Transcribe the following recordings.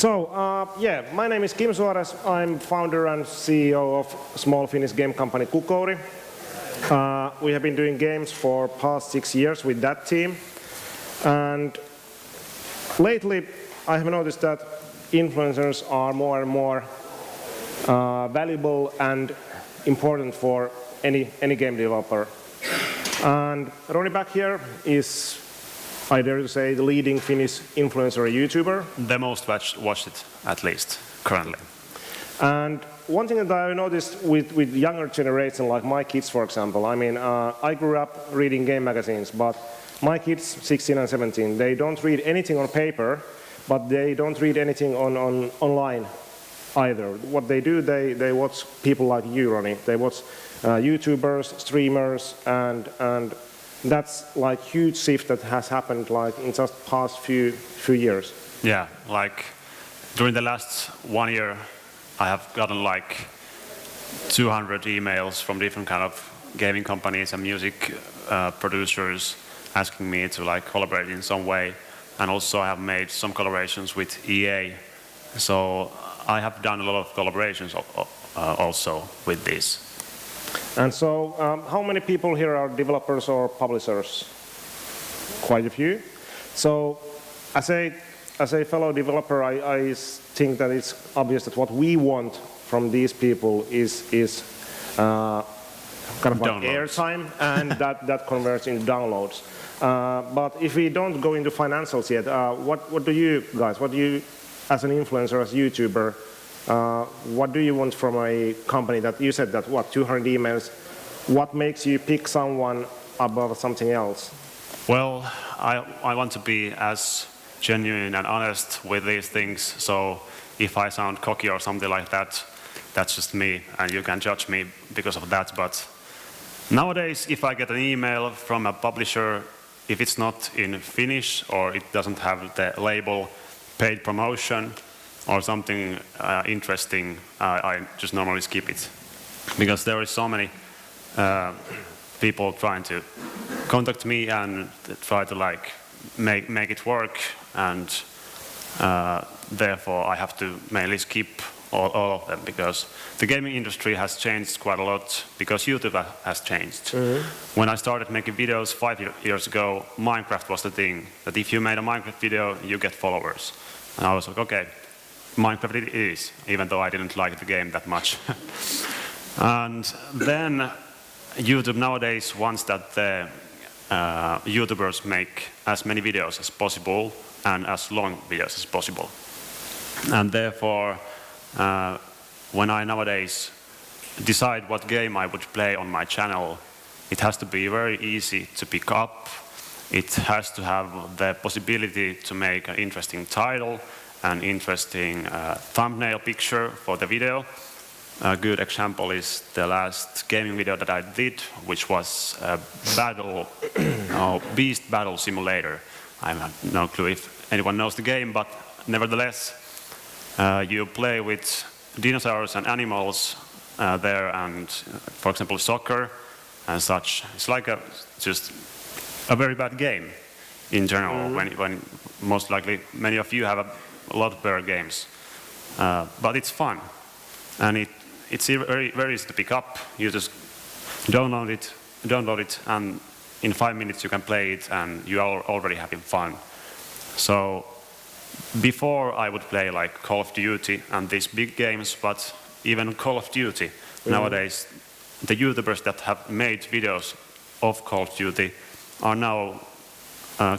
Yeah, my name is Kim Suarez. I'm founder and CEO of small Finnish game company Kukkouri. We have been doing games for past 6 years with that team. And lately, I have noticed that influencers are more and more valuable and important for any game developer. And Roni back here is, I dare to say, the leading Finnish influencer YouTuber. The most watched, at least, currently. And one thing that I noticed with younger generation, like my kids, for example, I mean, I grew up reading game magazines, but my kids, 16 and 17, they don't read anything on paper, but they don't read anything online either. What they do, they watch people like you, Roni. They watch YouTubers, streamers, and that's like huge shift that has happened like in just past few years. Yeah, like during the last 1 year, I have gotten like 200 emails from different kind of gaming companies and music producers asking me to like collaborate in some way. And also I have made some collaborations with EA. So I have done a lot of collaborations also with this. And so, how many people here are developers or publishers? Quite a few. So, as a fellow developer, I think that it's obvious that what we want from these people is kind of like airtime, and that converts into downloads. But if we don't go into financials yet, what do you guys, as an influencer, as a YouTuber, what do you want from a company that you said that, 200 emails? What makes you pick someone above something else? Well, I want to be as genuine and honest with these things. So if I sound cocky or something like that, that's just me, and you can judge me because of that. But nowadays, if I get an email from a publisher, if it's not in Finnish or it doesn't have the label paid promotion, or something interesting, I just normally skip it. Because there is so many people trying to contact me and try to like make it work, and therefore I have to mainly skip all of them, because the gaming industry has changed quite a lot, because YouTube has changed. Mm-hmm. When I started making videos 5 years ago, Minecraft was the thing, that if you made a Minecraft video, you get followers. And I was like, okay, Minecraft it is, even though I didn't like the game that much. And then YouTube nowadays wants that the YouTubers make as many videos as possible and as long videos as possible. And therefore, when I nowadays decide what game I would play on my channel, it has to be very easy to pick up. It has to have the possibility to make an interesting title, an interesting thumbnail picture for the video. A good example is the last gaming video that I did, which was a Beast Battle Simulator. I have no clue if anyone knows the game, but nevertheless, you play with dinosaurs and animals there, and for example soccer and such. It's like just a very bad game in general, when most likely many of you have a lot better games. But it's fun, and it's very, very easy to pick up. You just download it, and in 5 minutes you can play it, and you are already having fun. So before I would play like Call of Duty and these big games, but even Call of Duty nowadays, the YouTubers that have made videos of Call of Duty are now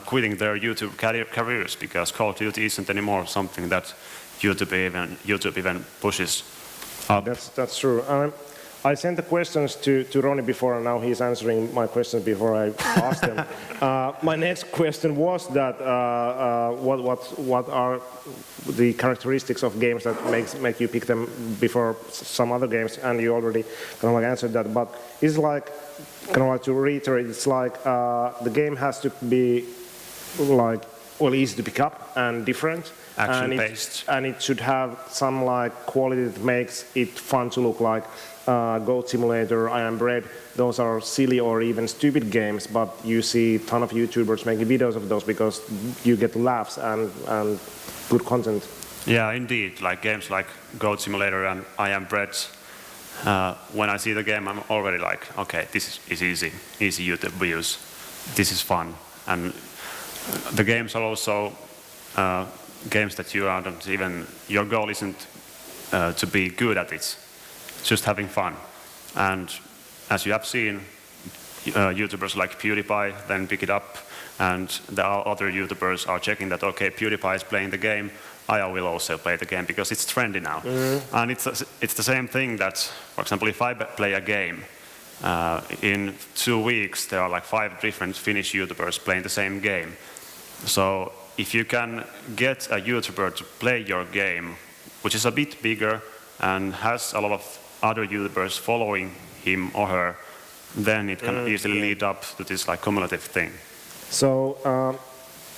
quitting their YouTube careers, because Call of Duty isn't anymore something that YouTube even pushes up. That's true. I sent the questions to Roni before, and now he's answering my questions before I asked them. My next question was that what are the characteristics of games that make you pick them before some other games? And you already kind of like answered that. But it's like, kind of like to reiterate, it's like the game has to be like, well, easy to pick up and different. Action-based. And it should have some like quality that makes it fun to look like. Goat Simulator, I Am Bread, those are silly or even stupid games, but you see a ton of YouTubers making videos of those because you get laughs and good content. Yeah, indeed. Like games like Goat Simulator and I Am Bread. When I see the game, I'm already like, okay, this is easy YouTube views. This is fun, and the games are also games that you aren't even. Your goal isn't to be good at it, just having fun. And as you have seen, YouTubers like PewDiePie then pick it up, and the other YouTubers are checking that, okay, PewDiePie is playing the game, I will also play the game because it's trendy now. And it's the same thing that, for example, if I play a game, in 2 weeks there are like 5 different Finnish YouTubers playing the same game. So if you can get a YouTuber to play your game, which is a bit bigger and has a lot of other YouTubers following him or her, then it can easily lead up to this like cumulative thing. So,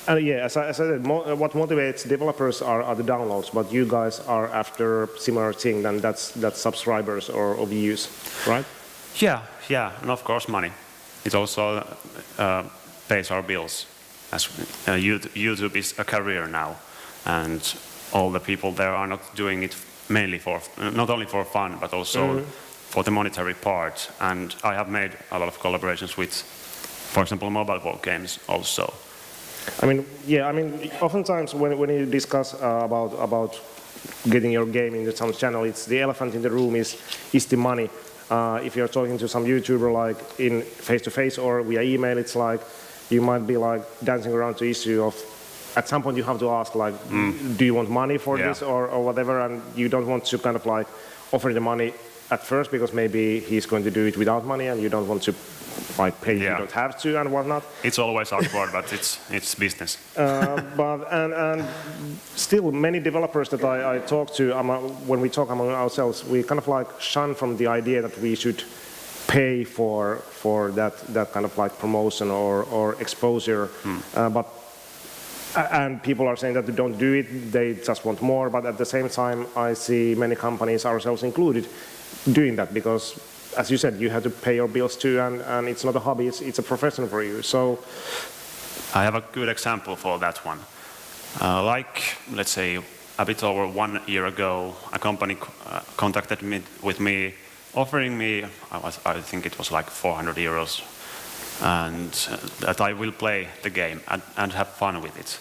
yeah, as I said, what motivates developers are the downloads, but you guys are after similar thing, then that's subscribers or views, right? Yeah, and of course money. It also pays our bills. As YouTube is a career now, and all the people there are not doing it mainly not only for fun, but also for the monetary part. And I have made a lot of collaborations with, for example, mobile phone games also. I mean, oftentimes when you discuss about getting your game into some channel, it's the elephant in the room is the money. If you're talking to some YouTuber like in face-to-face or via email, it's like you might be like dancing around the issue of at some point you have to ask like, do you want money for this or whatever, and you don't want to kind of like offer the money at first because maybe he's going to do it without money and you don't want to like pay, you don't have to and whatnot. It's always awkward, but it's business. And still many developers that I talk to, when we talk among ourselves, we kind of like shun from the idea that we should pay for that kind of like promotion or exposure. And people are saying that they don't do it, they just want more, but at the same time I see many companies, ourselves included, doing that because, as you said, you have to pay your bills too, and it's not a hobby, it's a profession for you. So I have a good example for that one. Like, let's say, a bit over 1 year ago, a company contacted me, offering me, I think it was like 400 euros, and that I will play the game and have fun with it.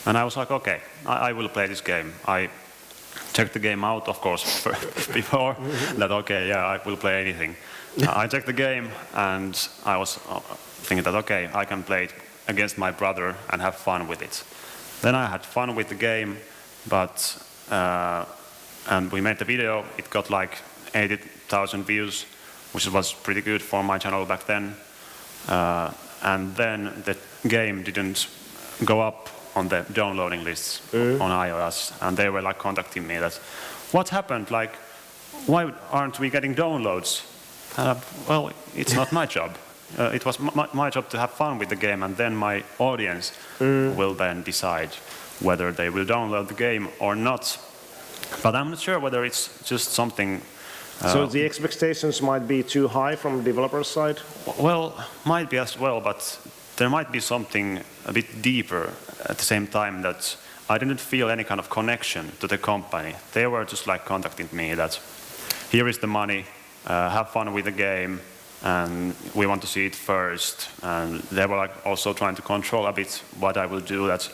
And I was like, okay, I will play this game. I checked the game out, of course, before that, okay, yeah, I will play anything. I checked the game and I was thinking that, okay, I can play it against my brother and have fun with it. Then I had fun with the game, but, and we made the video, it got like 80,000 views, which was pretty good for my channel back then. And then the game didn't go up on the downloading lists on iOS, and they were like contacting me that, what happened? Like, why aren't we getting downloads? Well, it's not my job. It was my job to have fun with the game, and then my audience will then decide whether they will download the game or not. But I'm not sure whether it's just something. So the expectations might be too high from the developer's side? Well, might be as well, but there might be something a bit deeper at the same time that I didn't feel any kind of connection to the company. They were just like contacting me that here is the money, have fun with the game, and we want to see it first. And they were like also trying to control a bit what I will do, that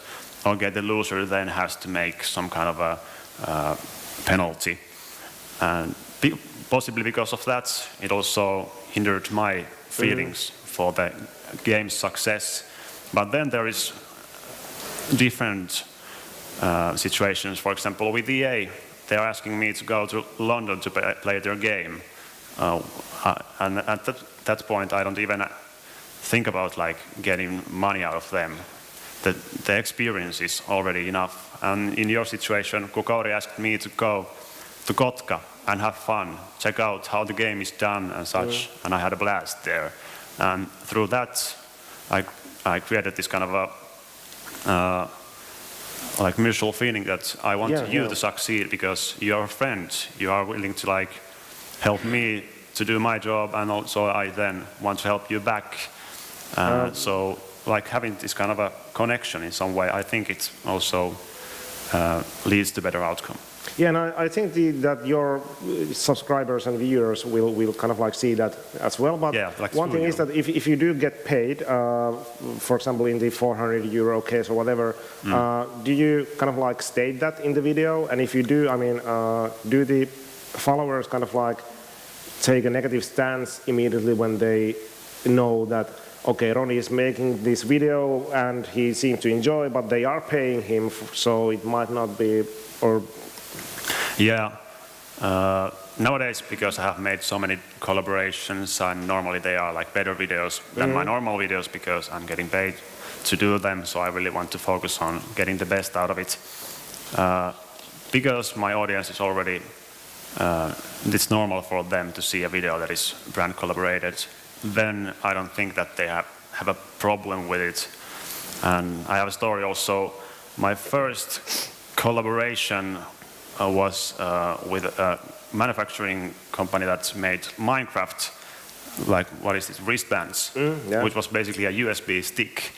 okay, the loser then has to make some kind of a penalty. And possibly because of that, it also hindered my feelings for the game's success. But then there is different situations. For example, with EA, they are asking me to go to London to play their game. And at that point, I don't even think about like getting money out of them. The experience is already enough. And in your situation, Kukauri asked me to go to Kotka and have fun, check out how the game is done and such, and I had a blast there. And through that, I created this kind of a like mutual feeling that I want you to succeed because you're a friend. You are willing to like help me to do my job, and also I then want to help you back. So like having this kind of a connection in some way, I think it's also leads to better outcome. Yeah, and I think that your subscribers and viewers will kind of like see that as well. But Yeah, like one thing is studio. that if you do get paid, for example, in the 400 euro case or whatever, do you kind of like state that in the video? And if you do, I mean, do the followers kind of like take a negative stance immediately when they know that, okay, Ronnie is making this video and he seems to enjoy, but they are paying him, so it might not be, or... Yeah. Nowadays, because I have made so many collaborations, and normally they are like better videos than my normal videos because I'm getting paid to do them, so I really want to focus on getting the best out of it. Because my audience is already, it's normal for them to see a video that is brand collaborated, then I don't think that they have a problem with it. And I have a story also. My first collaboration was with a manufacturing company that made Minecraft, like, what is this, wristbands, yeah. which was basically a USB stick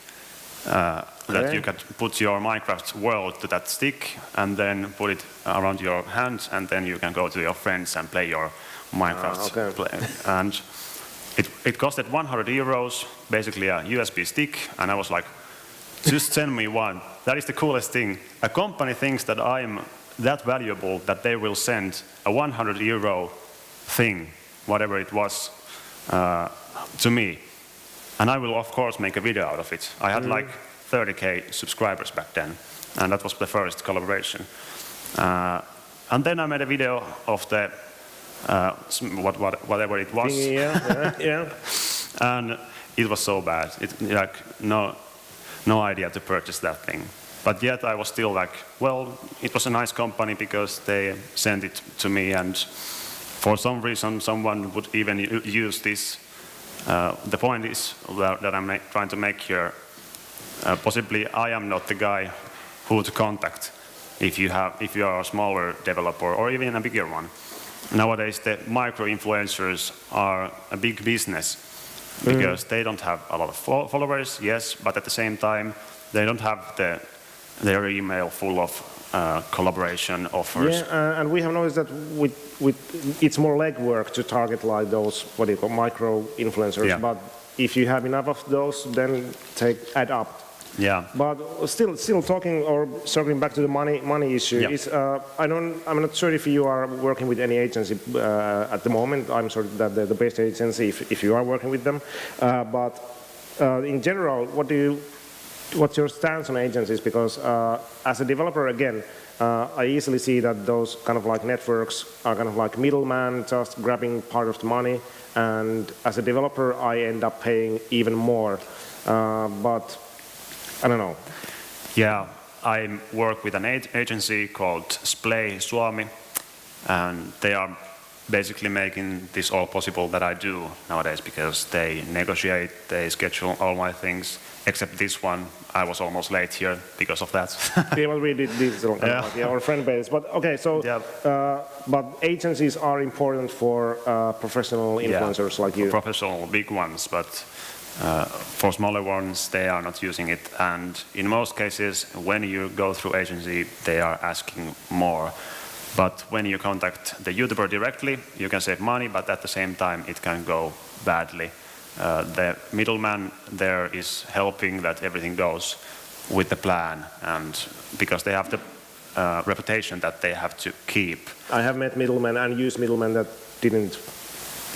that you could put your Minecraft world to that stick and then put it around your hand, and then you can go to your friends and play your Minecraft. And it costed 100 euros, basically a USB stick, and I was like, just send me one. That is the coolest thing. A company thinks that I'm that valuable that they will send a 100 euro thing, whatever it was, to me. And I will, of course, make a video out of it. I had like 30K subscribers back then, and that was the first collaboration. And then I made a video of the, whatever it was. Yeah. And it was so bad. Like, no idea to purchase that thing. But yet I was still like, well, it was a nice company because they sent it to me, and for some reason someone would even use this. The point is that I'm trying to make here, possibly I am not the guy who to contact if you are a smaller developer or even a bigger one. Nowadays the micro-influencers are a big business because they don't have a lot of followers, yes, but at the same time they don't have their email full of collaboration offers. Yeah, and we have noticed that with it's more legwork to target like those, what do you call, micro-influencers, Yeah. but if you have enough of those, then add up. Yeah. But still talking or circling back to the money issue, Yeah. is I'm not sure if you are working with any agency at the moment. I'm sure that the best agency, if you are working with them, but in general, what's your stance on agencies? Because as a developer, again, I easily see that those kind of like networks are kind of like middleman, just grabbing part of the money, and as a developer, I end up paying even more. But I don't know. Yeah, I work with an agency called Splay Suomi, and they are basically making this all possible that I do nowadays because they negotiate, they schedule all my things, except this one. I was almost late here because of that. Yeah, well, we did digital, our friend base. But okay, so but agencies are important for professional influencers like you. For professional big ones, but for smaller ones, they are not using it. And in most cases, when you go through agency, they are asking more. But when you contact the YouTuber directly, you can save money, but at the same time, it can go badly. The middleman there is helping that everything goes with the plan, and because they have the reputation that they have to keep. I have met middlemen and used middlemen that didn't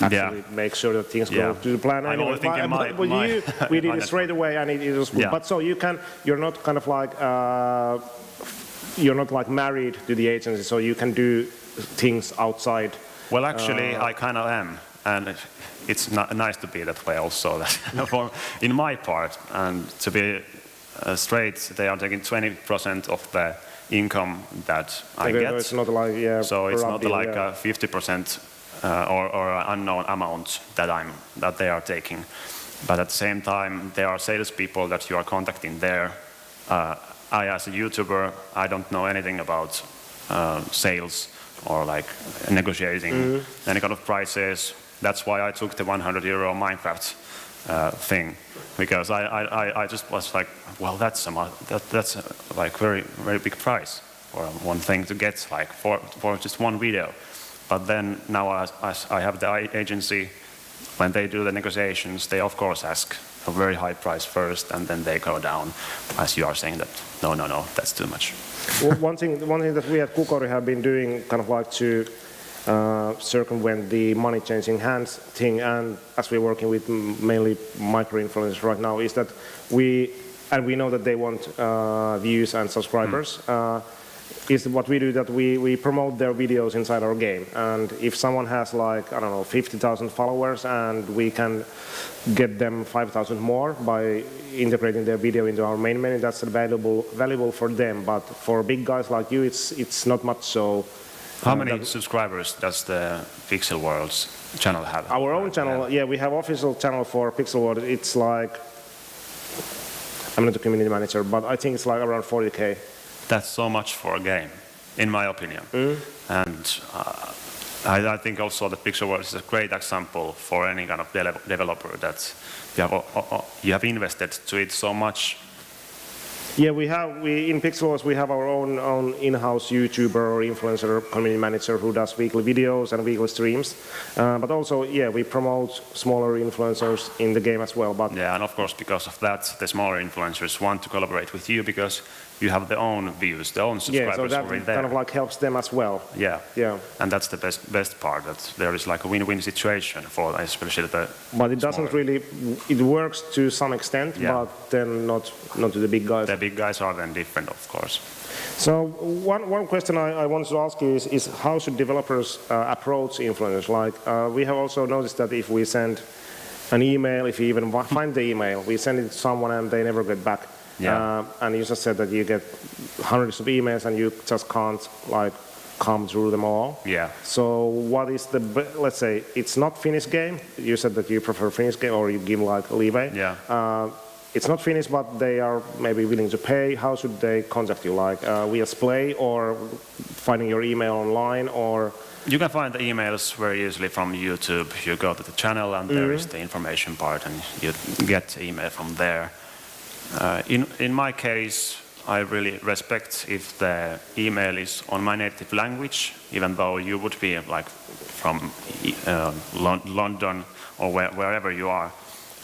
actually make sure that things go to the plan. I'm only thinking we did it straight away, and it was good. But so you're not kind of like you're not like married to the agency, so you can do things outside. Well, actually, I kind of am, and it's nice to be that way also. That in my part, and to be straight, they are taking 20% of the income that I get. It's not like so it's not like a 50% or an unknown amount that they are taking. But at the same time, there are salespeople that you are contacting there. I, as a YouTuber, I don't know anything about sales or like negotiating any kind of prices. That's why I took the 100 euro Minecraft thing, because I just was like, well, that's like very, very big price. or one thing to get like for just one video. But then now as I have the agency, when they do the negotiations, they of course ask a very high price first, and then they go down, as you are saying that no, that's too much. One thing that we at Kukori have been doing, kind of like to circumvent the money changing hands thing, and as we're working with mainly micro-influencers right now, is that we know that they want views and subscribers. Is what we do, that we promote their videos inside our game, and if someone has like, I don't know, 50,000 followers, and we can get them 5,000 more by integrating their video into our main menu, that's valuable for them. But for big guys like you, it's not much so. How many subscribers does the Pixel World's channel have? Our own channel, yeah, we have official channel for Pixel World. It's like, I'm not a community manager, but I think it's like around 40K. That's so much for a game, in my opinion. And I think also that Pixel World is a great example for any kind of developer that you have invested to it so much. Yeah, in Pixel World we have our own in-house YouTuber or influencer community manager who does weekly videos and weekly streams. But also, yeah, we promote smaller influencers in the game as well. But yeah, and of course, because of that, the smaller influencers want to collaborate with you because you have their own views, their own subscribers already there. Yeah, so that kind of like helps them as well. Yeah. Yeah. And that's the best part, that there is like a win-win situation for especially the But it doesn't really, it works to some extent, but then not to the big guys. The big guys are then different, of course. So one question I wanted to ask you is how should developers approach influencers? Like we have also noticed that if we send an email, if you even find the email, we send it to someone and they never get back. Yeah. And you just said that you get hundreds of emails and you just can't like come through them all. Yeah. So what is let's say it's not Finnish game. You said that you prefer Finnish game, or you give like leeway. Yeah. It's not Finnish, but they are maybe willing to pay. How should they contact you? Like via Splay, or finding your email online, or? You can find the emails very easily from YouTube. You go to the channel and there is the information part, and you get email from there. In my case, I really respect if the email is on my native language, even though you would be like from London or wherever you are.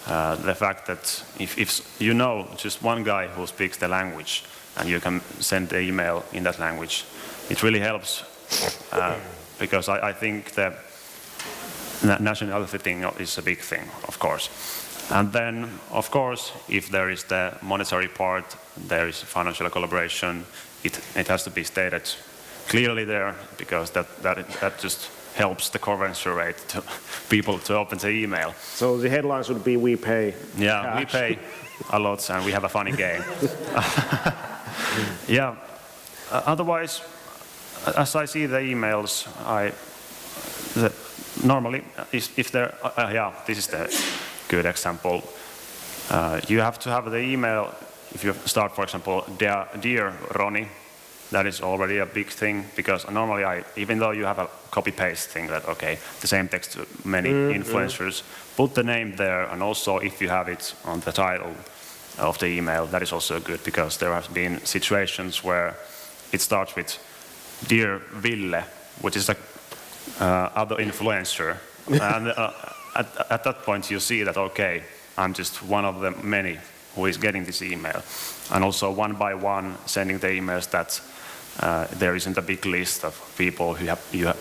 The fact that if you know just one guy who speaks the language and you can send the email in that language, it really helps, because I think the nationality thing is a big thing, of course. And then, of course, if there is the monetary part, there is financial collaboration, it has to be stated clearly there, because that just helps the conversion rate to people to open the email. So the headlines would be "We pay." Yeah, cash. we pay a lot and we have a funny game. Yeah. Otherwise, as I see the emails, normally, if there, this is the good example. You have to have the email. If you start, for example, dear Ronnie, that is already a big thing, because normally even though you have a copy-paste thing that, okay, the same text to many influencers, put the name there, and also if you have it on the title of the email, that is also good, because there have been situations where it starts with Dear Ville, which is the other influencer, and at that point you see that, okay, I'm just one of the many who is getting this email, and also one by one sending the emails that there isn't a big list of people who you have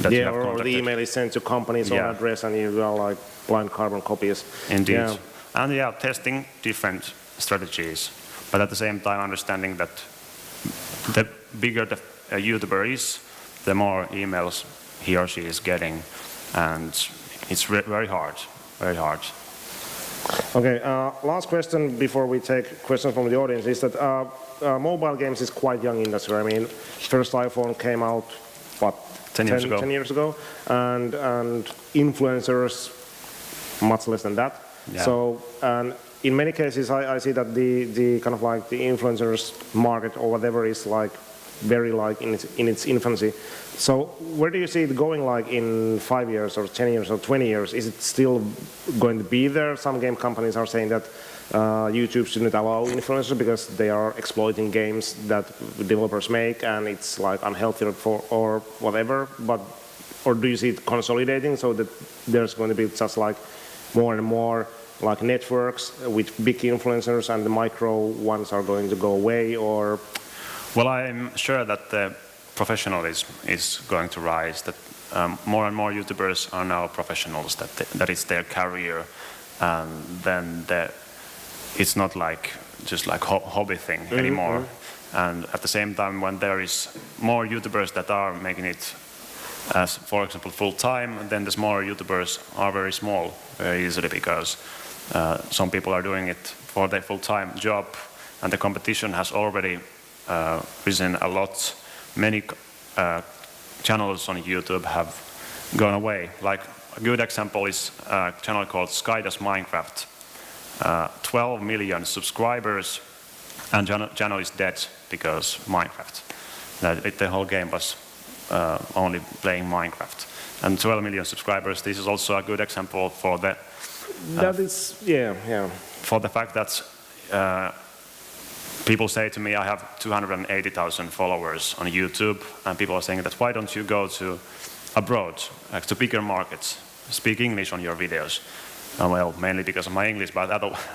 contacted. Or the email is sent to company's own address and you are like blind carbon copies. Indeed. Yeah. And testing different strategies, but at the same time understanding that the bigger the YouTuber is, the more emails he or she is getting, and it's very hard, very hard. Okay, last question before we take questions from the audience is that mobile games is quite young industry. I mean, first iPhone came out, what, 10 years ago, and influencers much less than that. Yeah. So, and in many cases, I see that the kind of like the influencers market or whatever is like very like in its infancy. So where do you see it going like in 5 years or 10 years or 20 years? Is it still going to be there? Some game companies are saying that YouTube shouldn't allow influencers because they are exploiting games that developers make and it's like unhealthy for or whatever. But or do you see it consolidating so that there's going to be just like more and more like networks with big influencers and the micro ones are going to go away? Or well, I'm sure that the professionalism is going to rise, that more and more YouTubers are now professionals, that is their career, and then it's not like just like hobby thing anymore. And at the same time, when there is more YouTubers that are making it as, for example, full time, then the more YouTubers are very small very easily because some people are doing it for their full-time job, and the competition has already risen a lot. Many channels on YouTube have gone away. Like a good example is a channel called Sky Does Minecraft. 12 million subscribers, and channel is dead because Minecraft. The whole game was only playing Minecraft. And 12 million subscribers. This is also a good example for the. That is, yeah. For the fact that people say to me, I have 280,000 followers on YouTube, and people are saying that why don't you go to abroad, to bigger markets, speak English on your videos? Well, mainly because of my English, but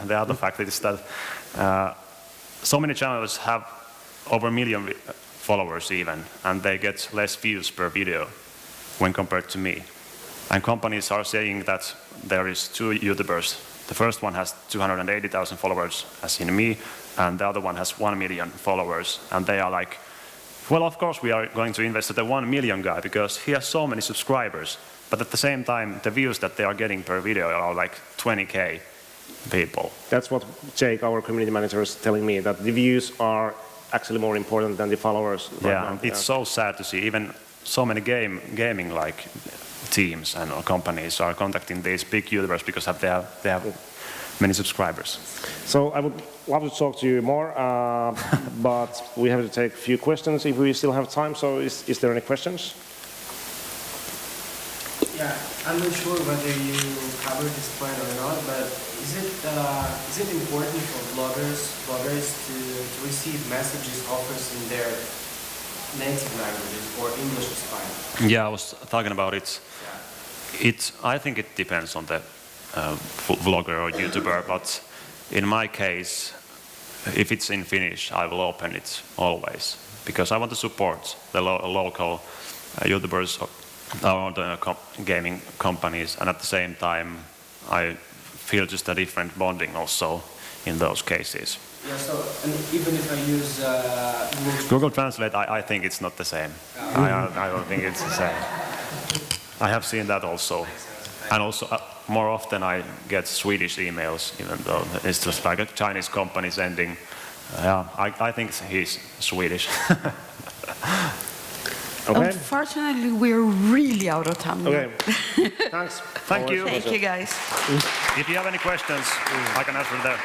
the other fact is that so many channels have over a million followers even, and they get less views per video when compared to me. And companies are saying that there is two YouTubers. The first one has 280,000 followers, as in me, and the other one has 1 million followers. And they are like, well, of course we are going to invest in the 1 million guy because he has so many subscribers. But at the same time, the views that they are getting per video are like 20K people. That's what Jake, our community manager, is telling me, that the views are actually more important than the followers. Yeah, it's so sad to see. Even so many gaming like teams and companies are contacting these big YouTubers because they have many subscribers. So I would love to talk to you more, but we have to take a few questions if we still have time. So is there any questions? Yeah, I'm not sure whether you covered this point or not, but is it important for bloggers to receive messages, offers in their native languages, or English is fine? Yeah, I was talking about it. I think it depends on the vlogger or YouTuber, but in my case, if it's in Finnish, I will open it always because I want to support the local YouTubers or the gaming companies, and at the same time, I feel just a different bonding also in those cases. Yeah, so and even if I use Google Translate, I think it's not the same. I don't think it's the same. I have seen that also. And also, more often I get Swedish emails, even though it's just like a Chinese company sending. I think he's Swedish. Okay. Unfortunately, we're really out of time. Okay. Thanks. Thank you. Thank you, guys. If you have any questions, I can answer them.